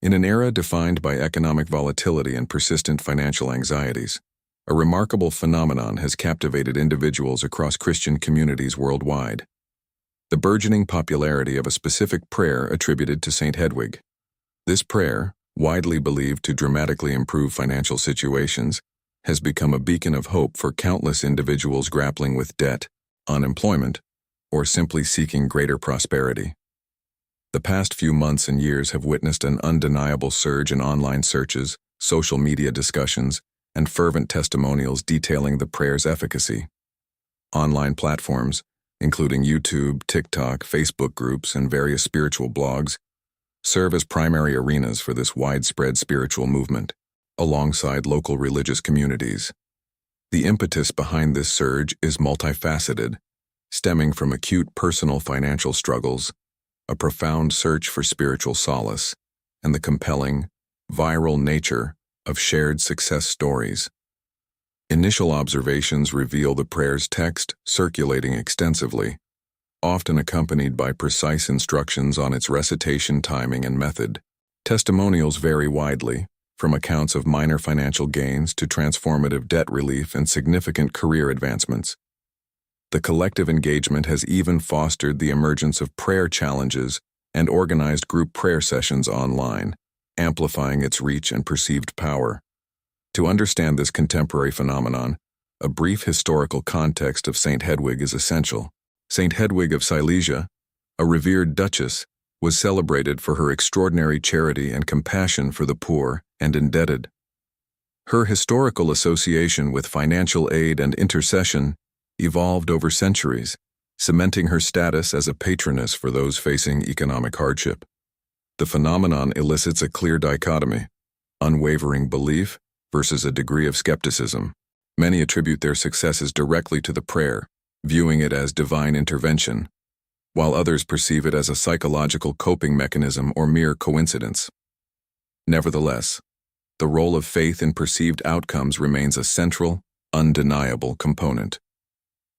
In an era defined by economic volatility and persistent financial anxieties, a remarkable phenomenon has captivated individuals across Christian communities worldwide: the burgeoning popularity of a specific prayer attributed to Saint Hedwig. This prayer, widely believed to dramatically improve financial situations, has become a beacon of hope for countless individuals grappling with debt, unemployment, or simply seeking greater prosperity. The past few months and years have witnessed an undeniable surge in online searches, social media discussions, and fervent testimonials detailing the prayer's efficacy. Online platforms, including YouTube, TikTok, Facebook groups, and various spiritual blogs, serve as primary arenas for this widespread spiritual movement, alongside local religious communities. The impetus behind this surge is multifaceted, stemming from acute personal financial struggles, a profound search for spiritual solace, and the compelling, viral nature of shared success stories. Initial observations reveal the prayer's text circulating extensively, often accompanied by precise instructions on its recitation timing and method. Testimonials vary widely, from accounts of minor financial gains to transformative debt relief and significant career advancements. The collective engagement has even fostered the emergence of prayer challenges and organized group prayer sessions online, amplifying its reach and perceived power. To understand this contemporary phenomenon, a brief historical context of Saint Hedwig is essential. Saint Hedwig of Silesia, a revered duchess, was celebrated for her extraordinary charity and compassion for the poor and indebted. Her historical association with financial aid and intercession evolved over centuries, cementing her status as a patroness for those facing economic hardship. The phenomenon elicits a clear dichotomy: unwavering belief versus a degree of skepticism. Many attribute their successes directly to the prayer, viewing it as divine intervention, while others perceive it as a psychological coping mechanism or mere coincidence. Nevertheless, the role of faith in perceived outcomes remains a central, undeniable component.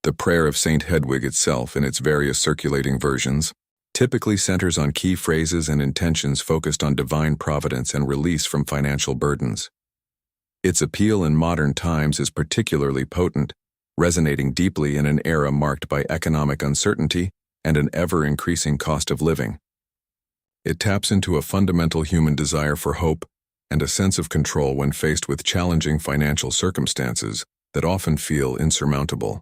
The prayer of Saint Hedwig itself, in its various circulating versions, typically centers on key phrases and intentions focused on divine providence and release from financial burdens. Its appeal in modern times is particularly potent, resonating deeply in an era marked by economic uncertainty and an ever-increasing cost of living. It taps into a fundamental human desire for hope and a sense of control when faced with challenging financial circumstances that often feel insurmountable.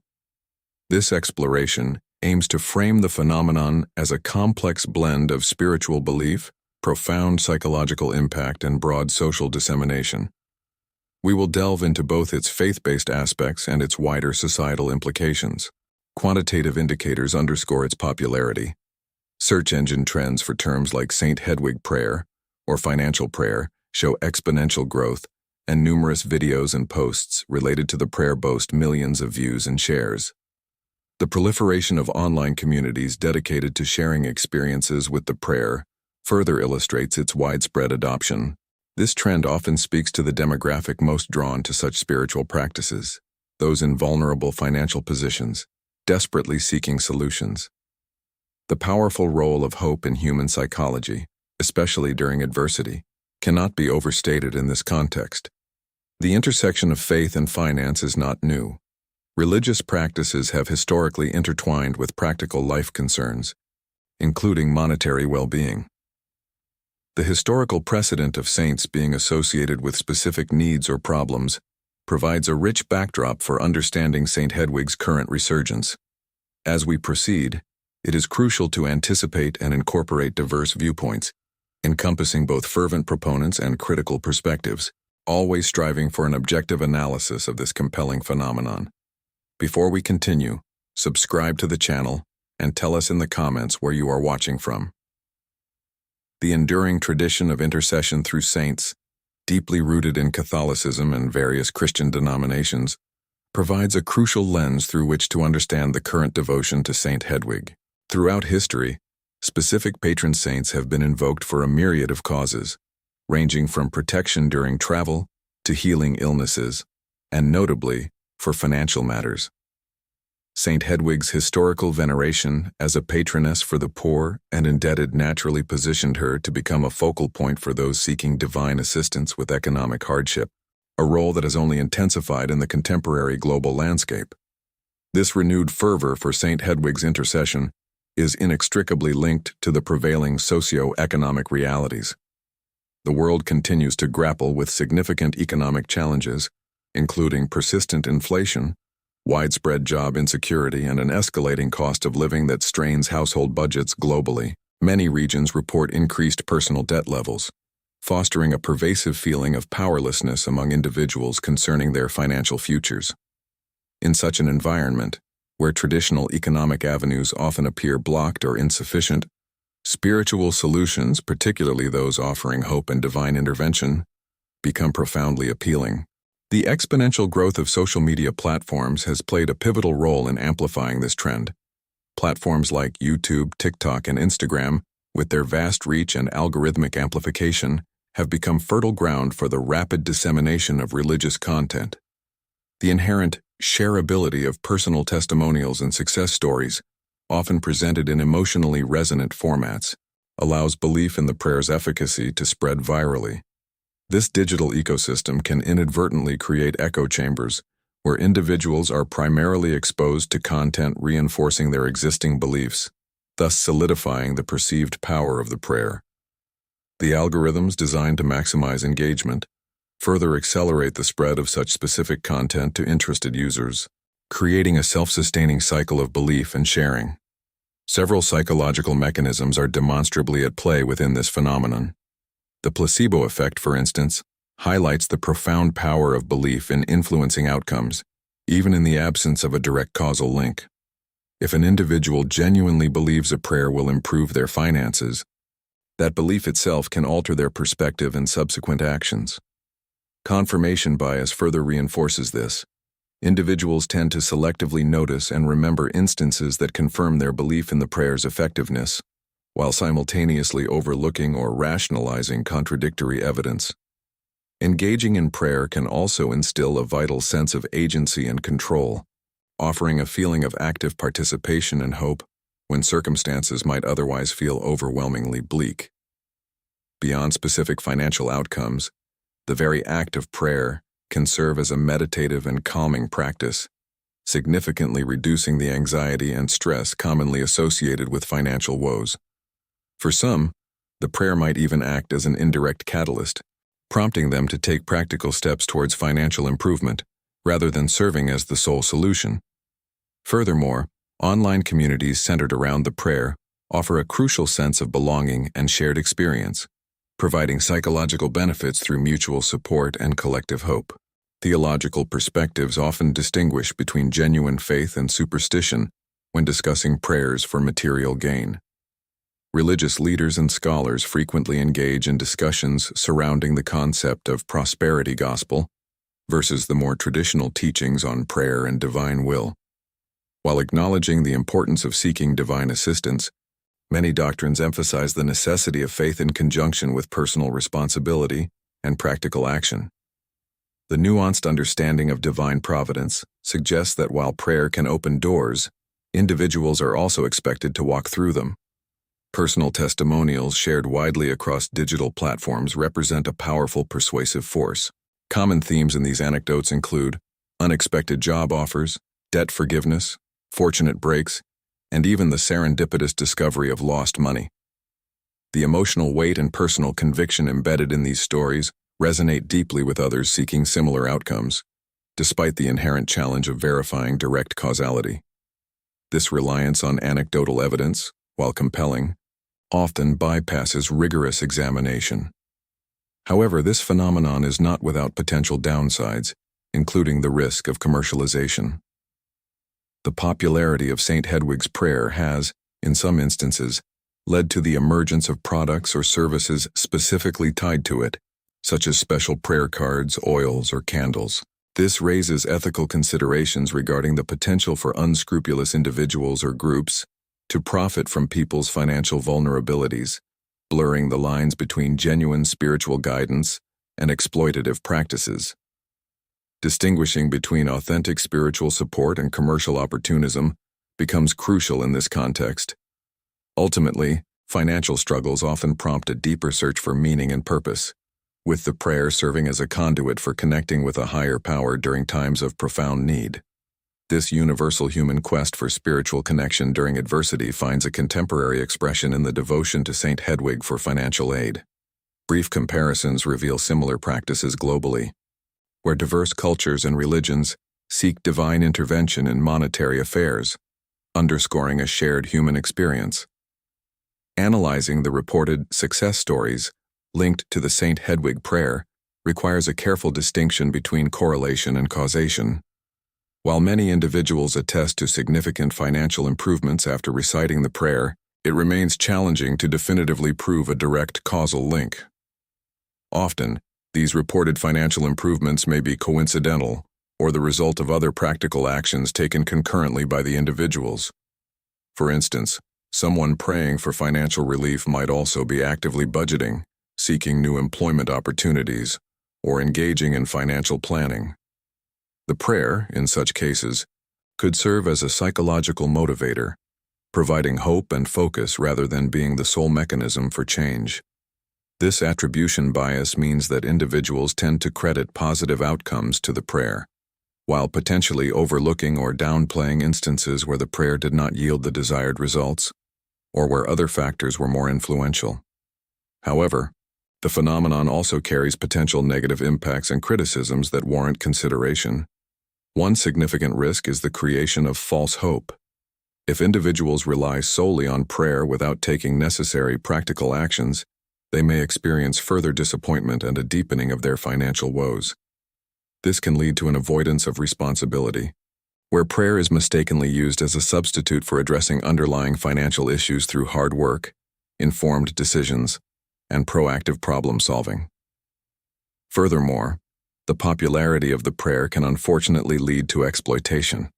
This exploration aims to frame the phenomenon as a complex blend of spiritual belief, profound psychological impact, and broad social dissemination. We will delve into both its faith-based aspects and its wider societal implications. Quantitative indicators underscore its popularity. Search engine trends for terms like Saint Hedwig prayer or financial prayer show exponential growth, and numerous videos and posts related to the prayer boast millions of views and shares. The proliferation of online communities dedicated to sharing experiences with the prayer further illustrates its widespread adoption. This trend often speaks to the demographic most drawn to such spiritual practices, those in vulnerable financial positions, desperately seeking solutions. The powerful role of hope in human psychology, especially during adversity, cannot be overstated in this context. The intersection of faith and finance is not new. Religious practices have historically intertwined with practical life concerns, including monetary well-being. The historical precedent of saints being associated with specific needs or problems provides a rich backdrop for understanding Saint Hedwig's current resurgence. As we proceed, it is crucial to anticipate and incorporate diverse viewpoints, encompassing both fervent proponents and critical perspectives, always striving for an objective analysis of this compelling phenomenon. Before we continue, subscribe to the channel and tell us in the comments where you are watching from. The enduring tradition of intercession through saints, deeply rooted in Catholicism and various Christian denominations, provides a crucial lens through which to understand the current devotion to Saint Hedwig. Throughout history, specific patron saints have been invoked for a myriad of causes, ranging from protection during travel to healing illnesses, and notably, for financial matters. Saint Hedwig's historical veneration as a patroness for the poor and indebted naturally positioned her to become a focal point for those seeking divine assistance with economic hardship, a role that has only intensified in the contemporary global landscape. This renewed fervor for Saint Hedwig's intercession is inextricably linked to the prevailing socio-economic realities. The world continues to grapple with significant economic challenges, including persistent inflation, widespread job insecurity, and an escalating cost of living that strains household budgets globally. Many regions report increased personal debt levels, fostering a pervasive feeling of powerlessness among individuals concerning their financial futures. In such an environment, where traditional economic avenues often appear blocked or insufficient, spiritual solutions, particularly those offering hope and divine intervention, become profoundly appealing. The exponential growth of social media platforms has played a pivotal role in amplifying this trend. Platforms like YouTube, TikTok, and Instagram, with their vast reach and algorithmic amplification, have become fertile ground for the rapid dissemination of religious content. The inherent shareability of personal testimonials and success stories, often presented in emotionally resonant formats, allows belief in the prayer's efficacy to spread virally. This digital ecosystem can inadvertently create echo chambers where individuals are primarily exposed to content reinforcing their existing beliefs, thus solidifying the perceived power of the prayer. The algorithms designed to maximize engagement further accelerate the spread of such specific content to interested users, creating a self-sustaining cycle of belief and sharing. Several psychological mechanisms are demonstrably at play within this phenomenon. The placebo effect, for instance, highlights the profound power of belief in influencing outcomes, even in the absence of a direct causal link. If an individual genuinely believes a prayer will improve their finances, that belief itself can alter their perspective and subsequent actions. Confirmation bias further reinforces this. Individuals tend to selectively notice and remember instances that confirm their belief in the prayer's effectiveness, while simultaneously overlooking or rationalizing contradictory evidence. Engaging in prayer can also instill a vital sense of agency and control, offering a feeling of active participation and hope when circumstances might otherwise feel overwhelmingly bleak. Beyond specific financial outcomes, the very act of prayer can serve as a meditative and calming practice, significantly reducing the anxiety and stress commonly associated with financial woes. For some, the prayer might even act as an indirect catalyst, prompting them to take practical steps towards financial improvement, rather than serving as the sole solution. Furthermore, online communities centered around the prayer offer a crucial sense of belonging and shared experience, providing psychological benefits through mutual support and collective hope. Theological perspectives often distinguish between genuine faith and superstition when discussing prayers for material gain. Religious leaders and scholars frequently engage in discussions surrounding the concept of prosperity gospel versus the more traditional teachings on prayer and divine will. While acknowledging the importance of seeking divine assistance, many doctrines emphasize the necessity of faith in conjunction with personal responsibility and practical action. The nuanced understanding of divine providence suggests that while prayer can open doors, individuals are also expected to walk through them. Personal testimonials shared widely across digital platforms represent a powerful persuasive force. Common themes in these anecdotes include unexpected job offers, debt forgiveness, fortunate breaks, and even the serendipitous discovery of lost money. The emotional weight and personal conviction embedded in these stories resonate deeply with others seeking similar outcomes, despite the inherent challenge of verifying direct causality. This reliance on anecdotal evidence, while compelling, often bypasses rigorous examination. However, this phenomenon is not without potential downsides, including the risk of commercialization. The popularity of St. Hedwig's prayer has, in some instances, led to the emergence of products or services specifically tied to it, such as special prayer cards, oils, or candles. This raises ethical considerations regarding the potential for unscrupulous individuals or groups to profit from people's financial vulnerabilities, blurring the lines between genuine spiritual guidance and exploitative practices. Distinguishing between authentic spiritual support and commercial opportunism becomes crucial in this context. Ultimately, financial struggles often prompt a deeper search for meaning and purpose, with the prayer serving as a conduit for connecting with a higher power during times of profound need. This universal human quest for spiritual connection during adversity finds a contemporary expression in the devotion to Saint Hedwig for financial aid. Brief comparisons reveal similar practices globally, where diverse cultures and religions seek divine intervention in monetary affairs, underscoring a shared human experience. Analyzing the reported success stories linked to the Saint Hedwig prayer requires a careful distinction between correlation and causation. While many individuals attest to significant financial improvements after reciting the prayer, it remains challenging to definitively prove a direct causal link. Often, these reported financial improvements may be coincidental or the result of other practical actions taken concurrently by the individuals. For instance, someone praying for financial relief might also be actively budgeting, seeking new employment opportunities, or engaging in financial planning. The prayer, in such cases, could serve as a psychological motivator, providing hope and focus rather than being the sole mechanism for change. This attribution bias means that individuals tend to credit positive outcomes to the prayer, while potentially overlooking or downplaying instances where the prayer did not yield the desired results, or where other factors were more influential. However, the phenomenon also carries potential negative impacts and criticisms that warrant consideration. One significant risk is the creation of false hope. If individuals rely solely on prayer without taking necessary practical actions, they may experience further disappointment and a deepening of their financial woes. This can lead to an avoidance of responsibility, where prayer is mistakenly used as a substitute for addressing underlying financial issues through hard work, informed decisions, and proactive problem solving. Furthermore, the popularity of the prayer can unfortunately lead to exploitation.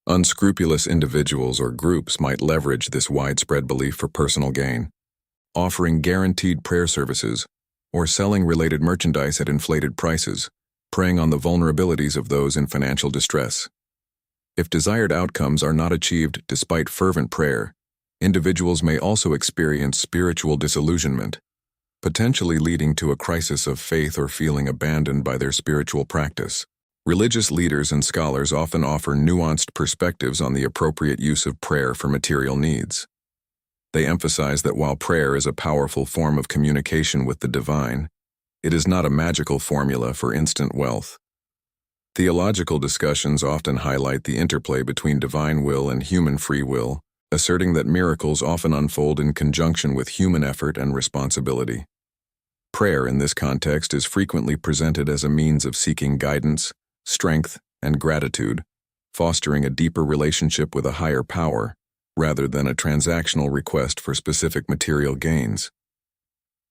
Unscrupulous individuals or groups might leverage this widespread belief for personal gain, offering guaranteed prayer services or selling related merchandise at inflated prices, preying on the vulnerabilities of those in financial distress. If desired outcomes are not achieved despite fervent prayer, individuals may also experience spiritual disillusionment, potentially leading to a crisis of faith or feeling abandoned by their spiritual practice. Religious leaders and scholars often offer nuanced perspectives on the appropriate use of prayer for material needs. They emphasize that while prayer is a powerful form of communication with the divine, it is not a magical formula for instant wealth. Theological discussions often highlight the interplay between divine will and human free will, asserting that miracles often unfold in conjunction with human effort and responsibility. Prayer in this context is frequently presented as a means of seeking guidance, strength, and gratitude, fostering a deeper relationship with a higher power, rather than a transactional request for specific material gains.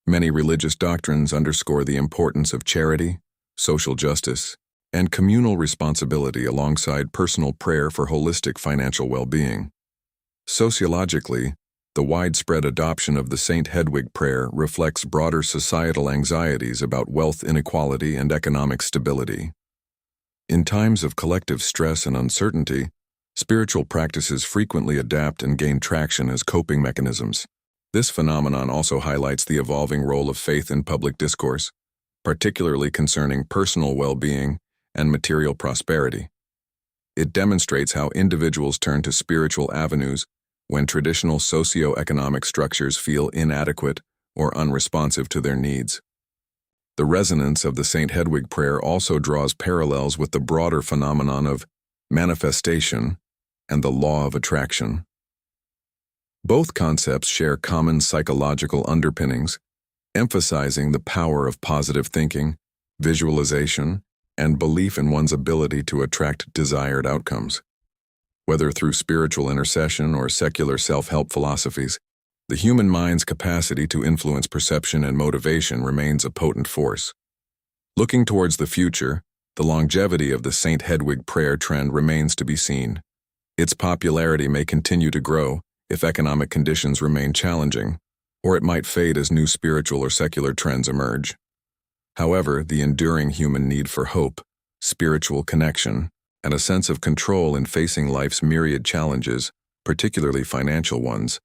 Many religious doctrines underscore the importance of charity, social justice, and communal responsibility alongside personal prayer for holistic financial well-being. Sociologically, the widespread adoption of the Saint Hedwig prayer reflects broader societal anxieties about wealth inequality and economic stability. In times of collective stress and uncertainty, spiritual practices frequently adapt and gain traction as coping mechanisms. This phenomenon also highlights the evolving role of faith in public discourse, particularly concerning personal well-being and material prosperity. It demonstrates how individuals turn to spiritual avenues when traditional socio-economic structures feel inadequate or unresponsive to their needs. The resonance of the Saint Hedwig prayer also draws parallels with the broader phenomenon of manifestation and the law of attraction. Both concepts share common psychological underpinnings, emphasizing the power of positive thinking, visualization, and belief in one's ability to attract desired outcomes. Whether through spiritual intercession or secular self-help philosophies, the human mind's capacity to influence perception and motivation remains a potent force. Looking towards the future, the longevity of the Saint Hedwig prayer trend remains to be seen. Its popularity may continue to grow if economic conditions remain challenging, or it might fade as new spiritual or secular trends emerge. However, the enduring human need for hope, spiritual connection, and a sense of control in facing life's myriad challenges, particularly financial ones,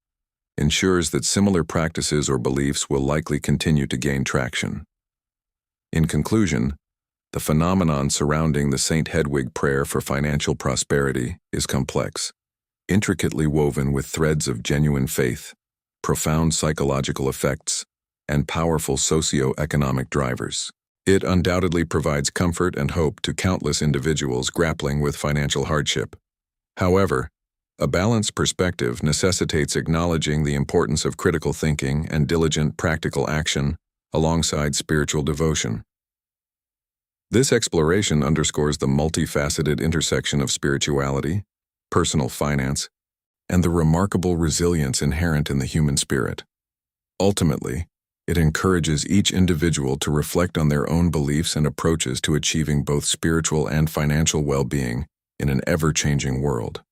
ensures that similar practices or beliefs will likely continue to gain traction. In conclusion, the phenomenon surrounding the St. Hedwig prayer for financial prosperity is complex, intricately woven with threads of genuine faith, profound psychological effects, and powerful socio-economic drivers. It undoubtedly provides comfort and hope to countless individuals grappling with financial hardship. However, a balanced perspective necessitates acknowledging the importance of critical thinking and diligent practical action alongside spiritual devotion. This exploration underscores the multifaceted intersection of spirituality, personal finance, and the remarkable resilience inherent in the human spirit. Ultimately, it encourages each individual to reflect on their own beliefs and approaches to achieving both spiritual and financial well-being in an ever-changing world.